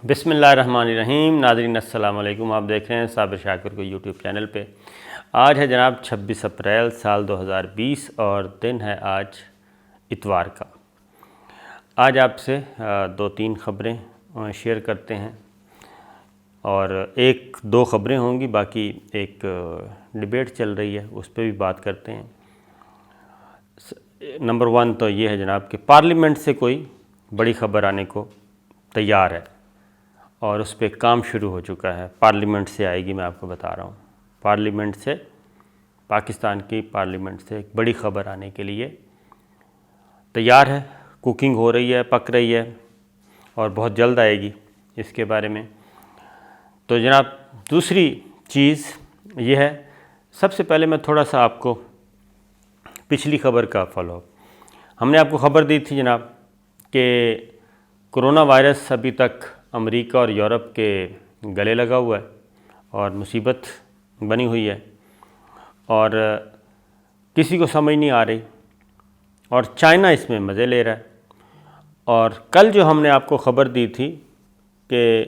بسم اللہ الرحمن الرحیم۔ ناظرین السلام علیکم، آپ دیکھ رہے ہیں صابر شاکر کو یوٹیوب چینل پہ۔ آج ہے جناب 26 اپریل سال 2020 اور دن ہے آج اتوار کا۔ آج آپ سے دو تین خبریں شیئر کرتے ہیں اور ایک دو خبریں ہوں گی، باقی ایک ڈیبیٹ چل رہی ہے اس پہ بھی بات کرتے ہیں۔ نمبر 1 تو یہ ہے جناب کہ پارلیمنٹ سے کوئی بڑی خبر آنے کو تیار ہے اور اس پہ کام شروع ہو چکا ہے۔ پارلیمنٹ سے آئے گی، میں آپ کو بتا رہا ہوں۔ پارلیمنٹ سے، پاکستان کی پارلیمنٹ سے ایک بڑی خبر آنے کے لیے تیار ہے، کوکنگ ہو رہی ہے، پک رہی ہے اور بہت جلد آئے گی اس کے بارے میں۔ تو جناب دوسری چیز یہ ہے، سب سے پہلے میں تھوڑا سا آپ کو پچھلی خبر کا فالو اپ۔ ہم نے آپ کو خبر دی تھی جناب کہ کرونا وائرس ابھی تک امریکہ اور یورپ کے گلے لگا ہوا ہے اور مصیبت بنی ہوئی ہے اور کسی کو سمجھ نہیں آ رہی، اور چائنا اس میں مزے لے رہا ہے۔ اور کل جو ہم نے آپ کو خبر دی تھی کہ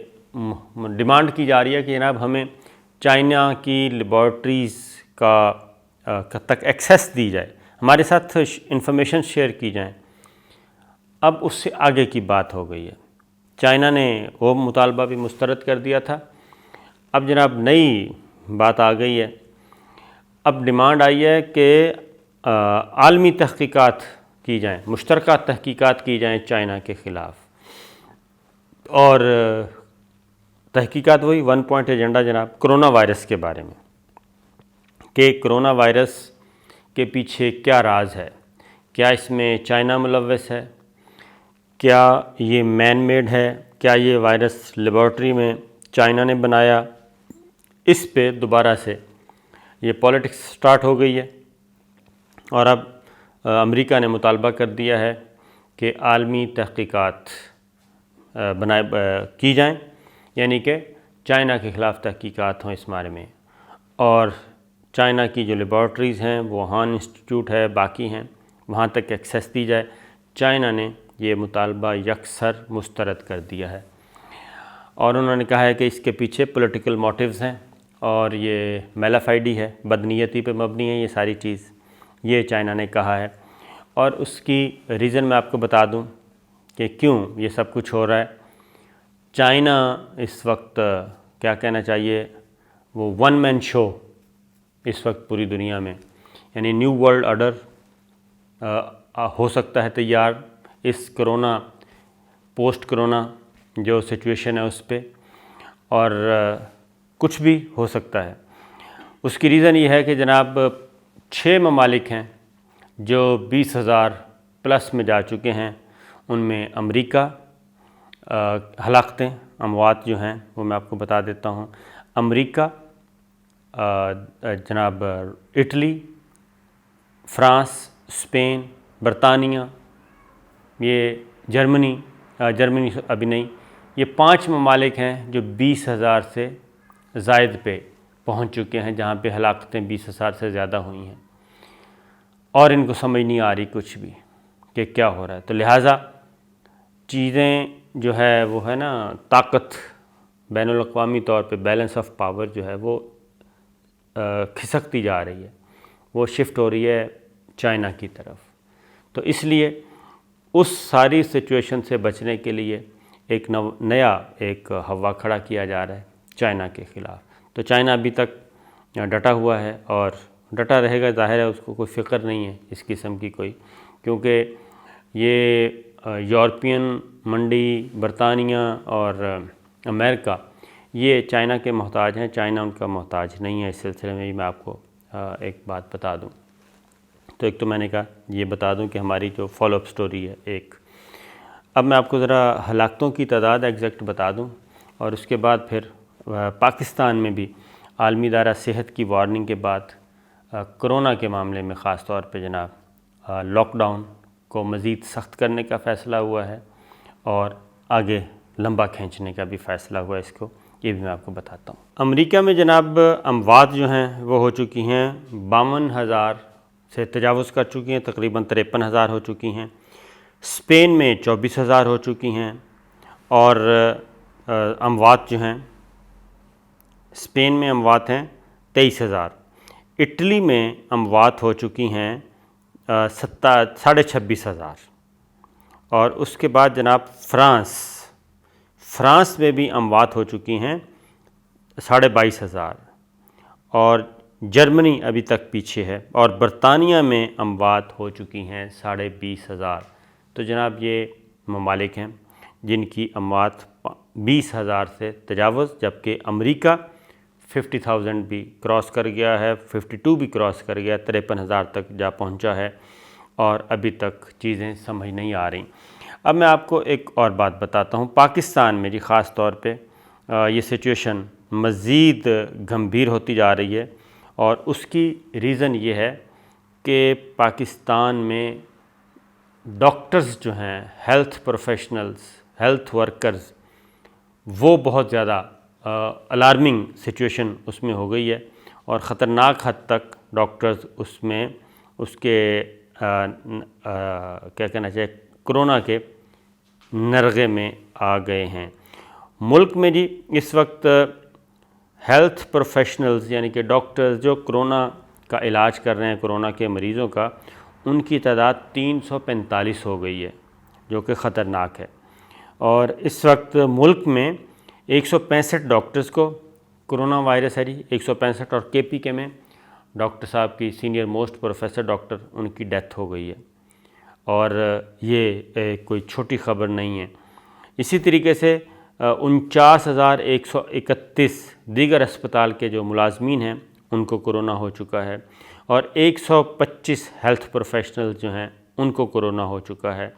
ڈیمانڈ کی جا رہی ہے کہ جناب ہمیں چائنا کی لیبارٹریز تک ایکسیس دی جائے، ہمارے ساتھ انفارمیشن شیئر کی جائیں۔ اب اس سے آگے کی بات ہو گئی ہے، چائنا نے وہ مطالبہ بھی مسترد کر دیا تھا۔ اب جناب نئی بات آ گئی ہے، اب ڈیمانڈ آئی ہے کہ عالمی تحقیقات کی جائیں، مشترکہ تحقیقات کی جائیں چائنا کے خلاف۔ اور تحقیقات وہی 1 پوائنٹ ایجنڈا جناب کرونا وائرس کے بارے میں، کہ کرونا وائرس کے پیچھے کیا راز ہے، کیا اس میں چائنا ملوث ہے، کیا یہ مین میڈ ہے، کیا یہ وائرس لیبارٹری میں چائنا نے بنایا۔ اس پہ دوبارہ سے یہ پولیٹکس سٹارٹ ہو گئی ہے اور اب امریکہ نے مطالبہ کر دیا ہے کہ عالمی تحقیقات کی جائیں، یعنی کہ چائنا کے خلاف تحقیقات ہوں اس بارے میں، اور چائنا کی جو لیبارٹریز ہیں، ووہان انسٹیٹیوٹ ہے، باقی ہیں، وہاں تک ایکسیس دی جائے۔ چائنا نے یہ مطالبہ یکسر مسترد کر دیا ہے اور انہوں نے کہا ہے کہ اس کے پیچھے پولیٹیکل موٹیوز ہیں اور یہ میلافائڈی ہے، بدنیتی پہ مبنی ہے یہ ساری چیز، یہ چائنا نے کہا ہے۔ اور اس کی ریزن میں آپ کو بتا دوں کہ کیوں یہ سب کچھ ہو رہا ہے۔ چائنا اس وقت کیا کہنا چاہیے، وہ ون مین شو اس وقت پوری دنیا میں، یعنی نیو ورلڈ آرڈر ہو سکتا ہے تیار اس کرونا، پوسٹ کرونا جو سچویشن ہے اس پہ، اور کچھ بھی ہو سکتا ہے۔ اس کی ریزن یہ ہے کہ جناب 6 ممالک ہیں جو 20,000 پلس میں جا چکے ہیں، ان میں امریکہ، ہلاکتیں، اموات جو ہیں وہ میں آپ کو بتا دیتا ہوں۔ امریکہ، جناب اٹلی، فرانس، اسپین، برطانیہ، یہ جرمنی ابھی نہیں، یہ 5 ممالک ہیں جو 20,000 سے زائد پہ پہنچ چکے ہیں، جہاں پہ ہلاکتیں 20,000 سے زیادہ ہوئی ہیں، اور ان کو سمجھ نہیں آ رہی کچھ بھی کہ کیا ہو رہا ہے۔ تو لہٰذا چیزیں جو ہے وہ ہے نا، طاقت بین الاقوامی طور پہ بیلنس آف پاور جو ہے وہ کھسکتی جا رہی ہے، وہ شفٹ ہو رہی ہے چائنا کی طرف۔ تو اس لیے اس ساری سچویشن سے بچنے کے لیے ایک نیا ہوا کھڑا کیا جا رہا ہے چائنا کے خلاف۔ تو چائنا ابھی تک ڈٹا ہوا ہے اور ڈٹا رہے گا، ظاہر ہے اس کو کوئی فکر نہیں ہے اس قسم کی کوئی، کیونکہ یہ یورپین منڈی، برطانیہ اور امریکہ یہ چائنا کے محتاج ہیں، چائنا ان کا محتاج نہیں ہے۔ اس سلسلے میں بھی میں آپ کو ایک بات بتا دوں، تو ایک تو میں نے کہا یہ بتا دوں کہ ہماری جو فالو اپ سٹوری ہے ایک۔ اب میں آپ کو ذرا ہلاکتوں کی تعداد ایگزیکٹ بتا دوں، اور اس کے بعد پھر پاکستان میں بھی عالمی ادارہ صحت کی وارننگ کے بعد کرونا کے معاملے میں خاص طور پہ جناب لاک ڈاؤن کو مزید سخت کرنے کا فیصلہ ہوا ہے اور آگے لمبا کھینچنے کا بھی فیصلہ ہوا ہے اس کو، یہ بھی میں آپ کو بتاتا ہوں۔ امریکہ میں جناب اموات جو ہیں وہ ہو چکی ہیں 52,000 سے تجاوز کر چکی ہیں، تقریباً 53,000 ہو چکی ہیں۔ اسپین میں 24,000 ہو چکی ہیں، اور اموات جو ہیں، اسپین میں اموات ہیں 23,000، اٹلی میں اموات ہو چکی ہیں 26,500، اور اس کے بعد جناب فرانس میں بھی اموات ہو چکی ہیں 22,500، اور جرمنی ابھی تک پیچھے ہے، اور برطانیہ میں اموات ہو چکی ہیں 20,500۔ تو جناب یہ ممالک ہیں جن کی اموات 20,000 سے تجاوز، جبکہ امریکہ 50,000 بھی کراس کر گیا ہے، 52 بھی کراس کر گیا، 53,000 تک جا پہنچا ہے، اور ابھی تک چیزیں سمجھ نہیں آ رہی۔ اب میں آپ کو ایک اور بات بتاتا ہوں، پاکستان میں جی خاص طور پہ یہ سچویشن مزید گمبھیر ہوتی جا رہی ہے، اور اس کی ریزن یہ ہے کہ پاکستان میں ڈاکٹرز جو ہیں، ہیلتھ پروفیشنلز، ہیلتھ ورکرز، وہ بہت زیادہ الارمنگ سچویشن اس میں ہو گئی ہے، اور خطرناک حد تک ڈاکٹرز اس میں اس کے کیا کہنا چاہیے کرونا کے نرغے میں آ گئے ہیں۔ ملک میں جی اس وقت ہیلتھ پروفیشنلز یعنی کہ ڈاکٹرز جو کرونا کا علاج کر رہے ہیں، کرونا کے مریضوں کا، ان کی تعداد 345 ہو گئی ہے، جو کہ خطرناک ہے۔ اور اس وقت ملک میں 165 ڈاکٹرز کو کرونا وائرس ہے جی، 165، اور کے پی کے میں ڈاکٹر صاحب کی سینئر موسٹ پروفیسر ڈاکٹر، ان کی ڈیتھ ہو گئی ہے، اور یہ کوئی چھوٹی خبر نہیں ہے۔ اسی طریقے سے 49,131 دیگر اسپتال کے جو ملازمین ہیں ان کو کرونا ہو چکا ہے، اور 125 ہیلتھ پروفیشنل جو ہیں ان کو کرونا ہو چکا ہے،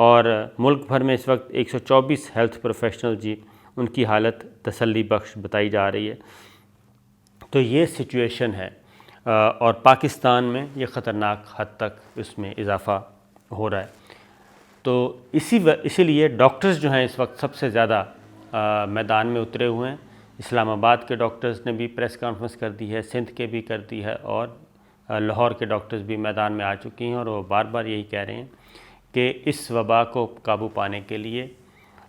اور ملک بھر میں اس وقت 124 ہیلتھ پروفیشنل جی ان کی حالت تسلی بخش بتائی جا رہی ہے۔ تو یہ سچویشن ہے، اور پاکستان میں یہ خطرناک حد تک اس میں اضافہ ہو رہا ہے۔ تو اسی لیے ڈاکٹرز جو ہیں اس وقت سب سے زیادہ میدان میں اترے ہوئے ہیں۔ اسلام آباد کے ڈاکٹرز نے بھی پریس کانفرنس کر دی ہے، سندھ کے بھی کر دی ہے، اور لاہور کے ڈاکٹرز بھی میدان میں آ چکی ہیں، اور وہ بار بار یہی کہہ رہے ہیں کہ اس وبا کو قابو پانے کے لیے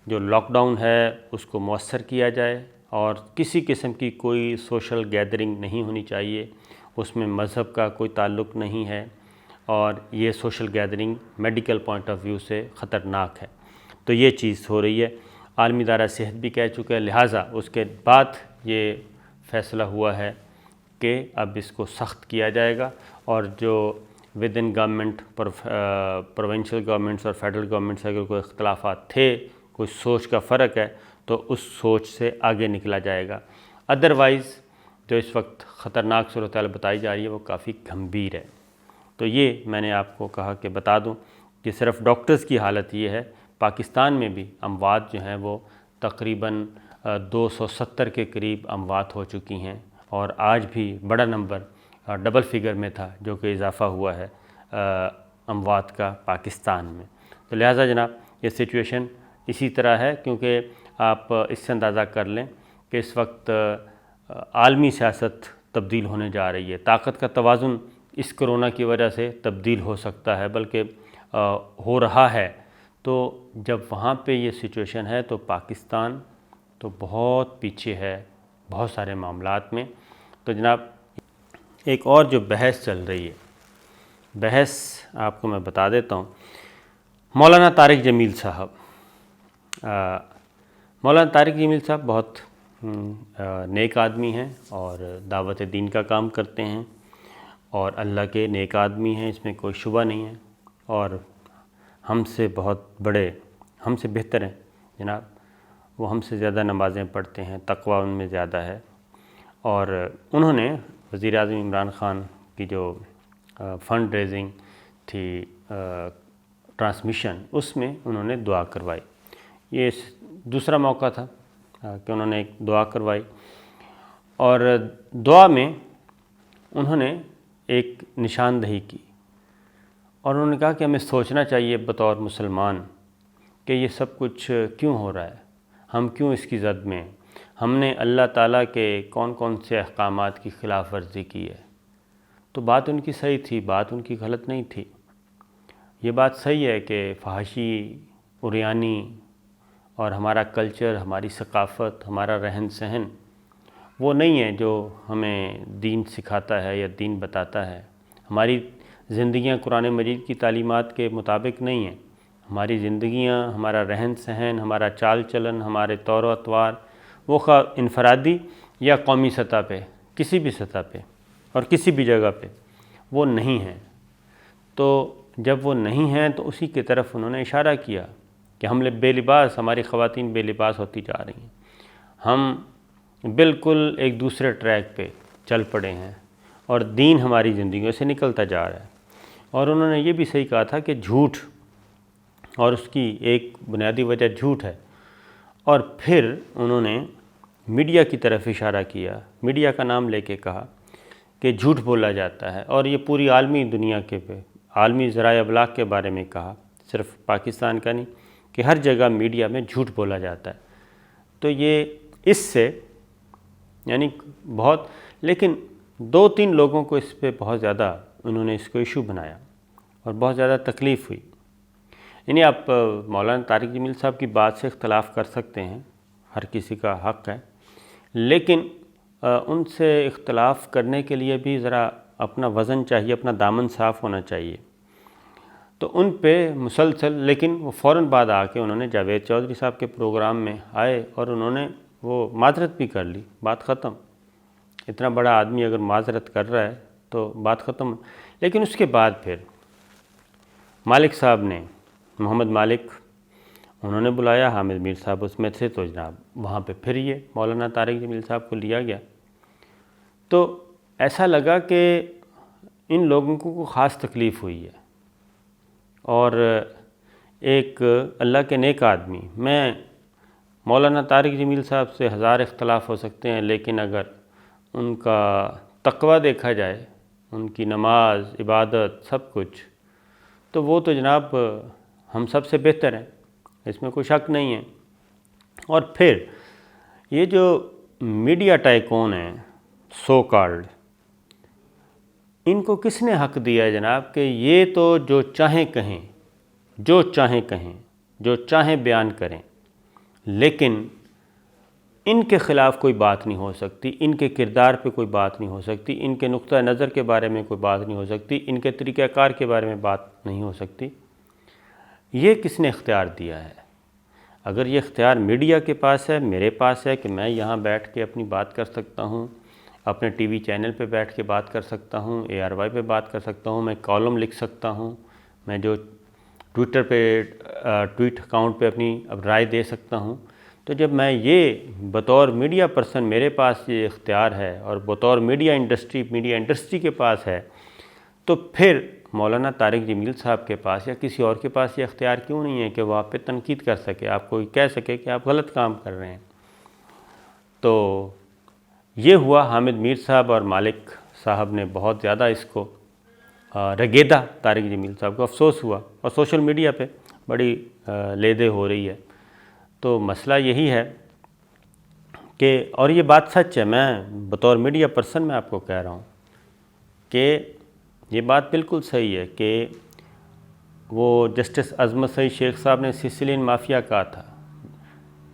جو لاک ڈاؤن ہے اس کو مؤثر کیا جائے، اور کسی قسم کی کوئی سوشل گیدرنگ نہیں ہونی چاہیے، اس میں مذہب کا کوئی تعلق نہیں ہے، اور یہ social gathering medical point of view سے خطرناک ہے۔ تو یہ چیز ہو رہی ہے، عالمی ادارہ صحت بھی کہہ چکا ہے، لہٰذا اس کے بعد یہ فیصلہ ہوا ہے کہ اب اس کو سخت کیا جائے گا، اور جو with in government provincial governments اور فیڈرل گورنمنٹ سے اگر کوئی اختلافات تھے، کوئی سوچ کا فرق ہے، تو اس سوچ سے آگے نکلا جائے گا۔ ادروائز جو اس وقت خطرناک صورتحال بتائی جا رہی ہے وہ کافی گمبھیر ہے۔ تو یہ میں نے آپ کو کہا کہ بتا دوں کہ صرف ڈاکٹرز کی حالت یہ ہے، پاکستان میں بھی اموات جو ہیں وہ تقریباً 270 کے قریب اموات ہو چکی ہیں، اور آج بھی بڑا نمبر ڈبل فگر میں تھا جو کہ اضافہ ہوا ہے اموات کا پاکستان میں۔ تو لہٰذا جناب یہ سچویشن اسی طرح ہے، کیونکہ آپ اس سے اندازہ کر لیں کہ اس وقت عالمی سیاست تبدیل ہونے جا رہی ہے، طاقت کا توازن اس کرونا کی وجہ سے تبدیل ہو سکتا ہے، بلکہ ہو رہا ہے۔ تو جب وہاں پہ یہ سچویشن ہے تو پاکستان تو بہت پیچھے ہے بہت سارے معاملات میں۔ تو جناب ایک اور جو بحث چل رہی ہے، بحث آپ کو میں بتا دیتا ہوں۔ مولانا طارق جمیل صاحب، مولانا طارق جمیل صاحب بہت نیک آدمی ہیں، اور دعوت دین کا کام کرتے ہیں، اور اللہ کے نیک آدمی ہیں، اس میں کوئی شبہ نہیں ہے، اور ہم سے بہت بڑے، ہم سے بہتر ہیں جناب، وہ ہم سے زیادہ نمازیں پڑھتے ہیں، تقویٰ ان میں زیادہ ہے۔ اور انہوں نے وزیر اعظم عمران خان کی جو فنڈ ریزنگ تھی ٹرانسمیشن، اس میں انہوں نے دعا کروائی۔ یہ دوسرا موقع تھا کہ انہوں نے ایک دعا کروائی، اور دعا میں انہوں نے ایک نشاندہی کی، اور انہوں نے کہا کہ ہمیں سوچنا چاہیے بطور مسلمان کہ یہ سب کچھ کیوں ہو رہا ہے، ہم کیوں اس کی زد میں ہیں، ہم نے اللہ تعالیٰ کے کون کون سے احکامات کی خلاف ورزی کی ہے۔ تو بات ان کی صحیح تھی، بات ان کی غلط نہیں تھی۔ یہ بات صحیح ہے کہ فحاشی، عریانی اور ہمارا کلچر، ہماری ثقافت، ہمارا رہن سہن وہ نہیں ہے جو ہمیں دین سکھاتا ہے یا دین بتاتا ہے۔ ہماری زندگیاں قرآن مجید کی تعلیمات کے مطابق نہیں ہیں۔ ہماری زندگیاں، ہمارا رہن سہن، ہمارا چال چلن، ہمارے طور و اطوار وہ خواہ انفرادی یا قومی سطح پہ، کسی بھی سطح پہ اور کسی بھی جگہ پہ وہ نہیں ہیں۔ تو جب وہ نہیں ہیں تو اسی کی طرف انہوں نے اشارہ کیا کہ ہم بے لباس، ہماری خواتین بے لباس ہوتی جا رہی ہیں، ہم بالکل ایک دوسرے ٹریک پہ چل پڑے ہیں اور دین ہماری زندگیوں سے نکلتا جا رہا ہے۔ اور انہوں نے یہ بھی صحیح کہا تھا کہ جھوٹ اور اس کی ایک بنیادی وجہ جھوٹ ہے۔ اور پھر انہوں نے میڈیا کی طرف اشارہ کیا، میڈیا کا نام لے کے کہا کہ جھوٹ بولا جاتا ہے، اور یہ پوری عالمی دنیا کے پہ عالمی ذرائع ابلاغ کے بارے میں کہا، صرف پاکستان کا نہیں، کہ ہر جگہ میڈیا میں جھوٹ بولا جاتا ہے۔ تو یہ اس سے یعنی بہت، لیکن 2-3 لوگوں کو اس پہ بہت زیادہ انہوں نے اس کو ایشو بنایا اور بہت زیادہ تکلیف ہوئی۔ یعنی آپ مولانا طارق جمیل صاحب کی بات سے اختلاف کر سکتے ہیں، ہر کسی کا حق ہے، لیکن ان سے اختلاف کرنے کے لیے بھی ذرا اپنا وزن چاہیے، اپنا دامن صاف ہونا چاہیے۔ تو ان پہ مسلسل، لیکن وہ فوراً بعد آ کے انہوں نے جاوید چودھری صاحب کے پروگرام میں آئے اور انہوں نے وہ معذرت بھی کر لی، بات ختم۔ اتنا بڑا آدمی اگر معذرت کر رہا ہے تو بات ختم۔ لیکن اس کے بعد پھر مالک صاحب نے، محمد مالک، انہوں نے بلایا، حامد میر صاحب اس میں تھے، تو جناب وہاں پہ پھر یہ مولانا طارق جمیل صاحب کو لیا گیا۔ تو ایسا لگا کہ ان لوگوں کو کوئی خاص تکلیف ہوئی ہے، اور ایک اللہ کے نیک آدمی، میں مولانا طارق جمیل صاحب سے 1000 اختلاف ہو سکتے ہیں، لیکن اگر ان کا تقویٰ دیکھا جائے، ان کی نماز، عبادت، سب کچھ، تو وہ تو جناب ہم سب سے بہتر ہیں، اس میں کوئی شک نہیں ہے۔ اور پھر یہ جو میڈیا ٹائکون ہیں سو کالڈ، ان کو کس نے حق دیا ہے جناب کہ یہ تو جو چاہیں کہیں، جو چاہیں کہیں، جو چاہیں بیان کریں، لیکن ان کے خلاف کوئی بات نہیں ہو سکتی، ان کے کردار پہ کوئی بات نہیں ہو سکتی، ان کے نقطہ نظر کے بارے میں کوئی بات نہیں ہو سکتی، ان کے طریقہ کار کے بارے میں بات نہیں ہو سکتی۔ یہ کس نے اختیار دیا ہے؟ اگر یہ اختیار میڈیا کے پاس ہے، میرے پاس ہے کہ میں یہاں بیٹھ کے اپنی بات کر سکتا ہوں، اپنے ٹی وی چینل پہ بیٹھ کے بات کر سکتا ہوں، ARY پہ بات کر سکتا ہوں، میں کالم لکھ سکتا ہوں، میں جو ٹویٹر پہ ٹویٹ اکاؤنٹ پہ اپنی رائے دے سکتا ہوں، تو جب میں یہ بطور میڈیا پرسن میرے پاس یہ اختیار ہے اور بطور میڈیا انڈسٹری کے پاس ہے، تو پھر مولانا طارق جمیل صاحب کے پاس یا کسی اور کے پاس یہ اختیار کیوں نہیں ہے کہ وہ آپ پہ تنقید کر سکے، آپ کو کہہ سکے کہ آپ غلط کام کر رہے ہیں؟ تو یہ ہوا، حامد میر صاحب اور مالک صاحب نے بہت زیادہ اس کو رگیدا طارق جمیل صاحب کو، افسوس ہوا، اور سوشل میڈیا پہ بڑی لے دے ہو رہی ہے۔ تو مسئلہ یہی ہے کہ، اور یہ بات سچ ہے، میں بطور میڈیا پرسن میں آپ کو کہہ رہا ہوں کہ یہ بات بالکل صحیح ہے کہ وہ جسٹس عظمت سعید شیخ صاحب نے سسلین مافیا کہا تھا،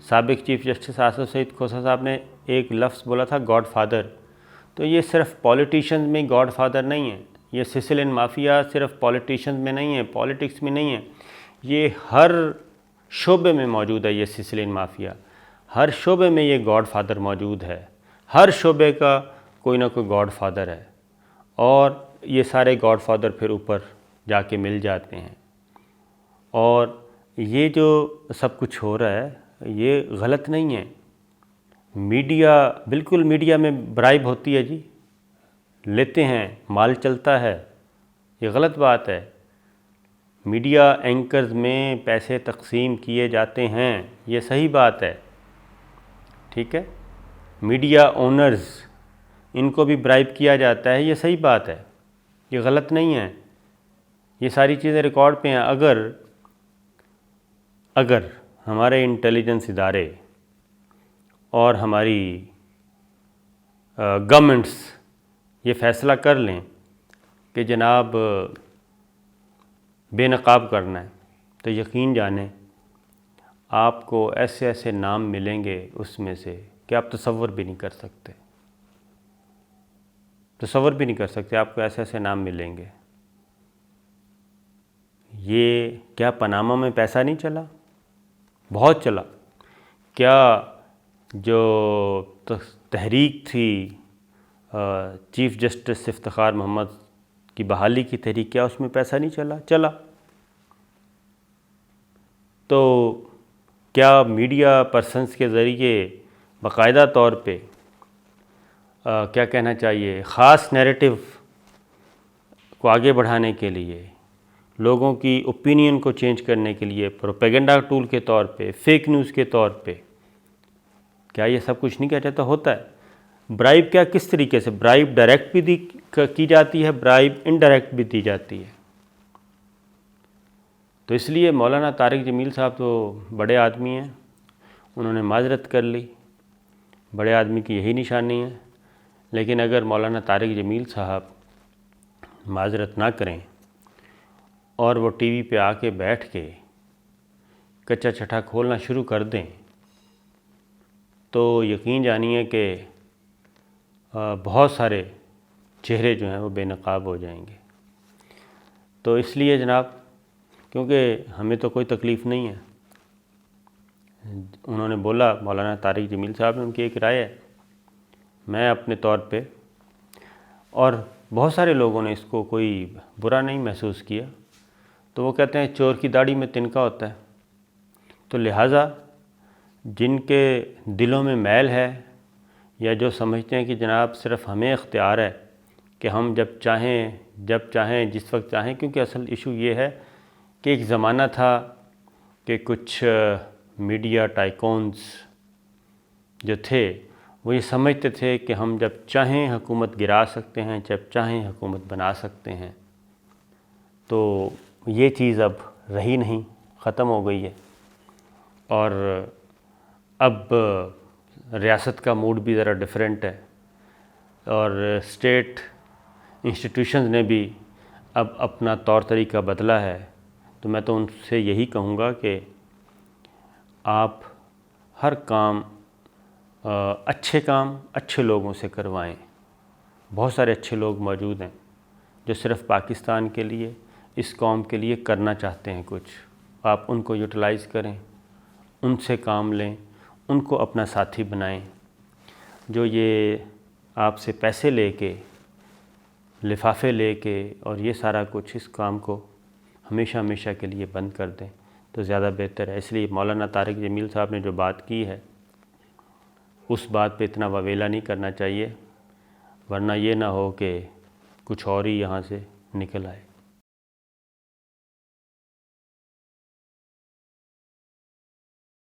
سابق چیف جسٹس آصف سعید کھوسہ صاحب نے ایک لفظ بولا تھا گاڈ فادر۔ تو یہ صرف پولیٹیشنز میں گاڈ فادر نہیں ہے، یہ سسلین مافیا صرف پولیٹیشنز میں نہیں ہے، پولیٹکس میں نہیں ہے، یہ ہر شعبے میں موجود ہے۔ یہ سسلین مافیا ہر شعبے میں یہ گاڈ فادر موجود ہے، ہر شعبے کا کوئی نہ کوئی گاڈ فادر ہے، اور یہ سارے گاڈ فادر پھر اوپر جا کے مل جاتے ہیں۔ اور یہ جو سب کچھ ہو رہا ہے یہ غلط نہیں ہے۔ میڈیا، بالکل میڈیا میں برائب ہوتی ہے جی، لیتے ہیں، مال چلتا ہے، یہ غلط بات ہے۔ میڈیا اینکرز میں پیسے تقسیم کیے جاتے ہیں، یہ صحیح بات ہے، ٹھیک ہے۔ میڈیا اونرز، ان کو بھی برائب کیا جاتا ہے، یہ صحیح بات ہے، یہ غلط نہیں ہے، یہ ساری چیزیں ریکارڈ پہ ہیں۔ اگر ہمارے انٹیلیجنس ادارے اور ہماری گورنمنٹس یہ فیصلہ کر لیں کہ جناب بے نقاب کرنا ہے، تو یقین جانیں آپ کو ایسے ایسے نام ملیں گے اس میں سے کہ آپ تصور بھی نہیں کر سکتے، تصور بھی نہیں کر سکتے، آپ کو ایسے ایسے نام ملیں گے۔ یہ کیا پاناما میں پیسہ نہیں چلا؟ بہت چلا۔ کیا جو تحریک تھی چیف جسٹس افتخار محمد کی بحالی کی تحریک، کیا اس میں پیسہ نہیں چلا؟ چلا۔ تو کیا میڈیا پرسنز کے ذریعے باقاعدہ طور پہ کیا کہنا چاہیے، خاص نیریٹو کو آگے بڑھانے کے لیے، لوگوں کی اوپینین کو چینج کرنے کے لیے، پروپیگنڈا ٹول کے طور پہ، فیک نیوز کے طور پہ، کیا یہ سب کچھ نہیں کیا جاتا؟ ہوتا ہے۔ برائب کیا کس طریقے سے؟ برائب ڈائریکٹ بھی کی جاتی ہے، برائب انڈائریکٹ بھی دی جاتی ہے۔ تو اس لیے مولانا طارق جمیل صاحب تو بڑے آدمی ہیں، انہوں نے معذرت کر لی، بڑے آدمی کی یہی نشانی ہے۔ لیکن اگر مولانا طارق جمیل صاحب معذرت نہ کریں اور وہ ٹی وی پہ آ کے بیٹھ کے کچا چھٹا کھولنا شروع کر دیں تو یقین جانیے کہ بہت سارے چہرے جو ہیں وہ بے نقاب ہو جائیں گے۔ تو اس لیے جناب، کیونکہ ہمیں تو کوئی تکلیف نہیں ہے، انہوں نے بولا، مولانا طارق جمیل صاحب نے، ان کی ایک رائے ہے، میں اپنے طور پہ، اور بہت سارے لوگوں نے اس کو کوئی برا نہیں محسوس کیا، تو وہ کہتے ہیں چور کی داڑھی میں تنکا ہوتا ہے۔ تو لہٰذا جن کے دلوں میں میل ہے، یا جو سمجھتے ہیں کہ جناب صرف ہمیں اختیار ہے کہ ہم جب چاہیں جس وقت چاہیں، کیونکہ اصل ایشو یہ ہے کہ ایک زمانہ تھا کہ کچھ میڈیا ٹائکونز جو تھے وہ یہ سمجھتے تھے کہ ہم جب چاہیں حکومت گرا سکتے ہیں، جب چاہیں حکومت بنا سکتے ہیں۔ تو یہ چیز اب رہی نہیں، ختم ہو گئی ہے، اور اب ریاست کا موڈ بھی ذرا ڈیفرنٹ ہے، اور اسٹیٹ انسٹیٹیوشنز نے بھی اب اپنا طور طریقہ بدلا ہے۔ تو میں تو ان سے یہی کہوں گا کہ آپ ہر کام اچھے لوگوں سے کروائیں۔ بہت سارے اچھے لوگ موجود ہیں جو صرف پاکستان کے لیے، اس قوم کے لیے کرنا چاہتے ہیں کچھ، آپ ان کو یوٹیلائز کریں، ان سے کام لیں، ان کو اپنا ساتھی بنائیں۔ جو یہ آپ سے پیسے لے کے، لفافے لے کے اور یہ سارا کچھ، اس کام کو ہمیشہ کے لیے بند کر دیں تو زیادہ بہتر ہے۔ اس لیے مولانا طارق جمیل صاحب نے جو بات کی ہے اس بات پہ اتنا واویلا نہیں کرنا چاہیے، ورنہ یہ نہ ہو کہ کچھ اور ہی یہاں سے نکل آئے۔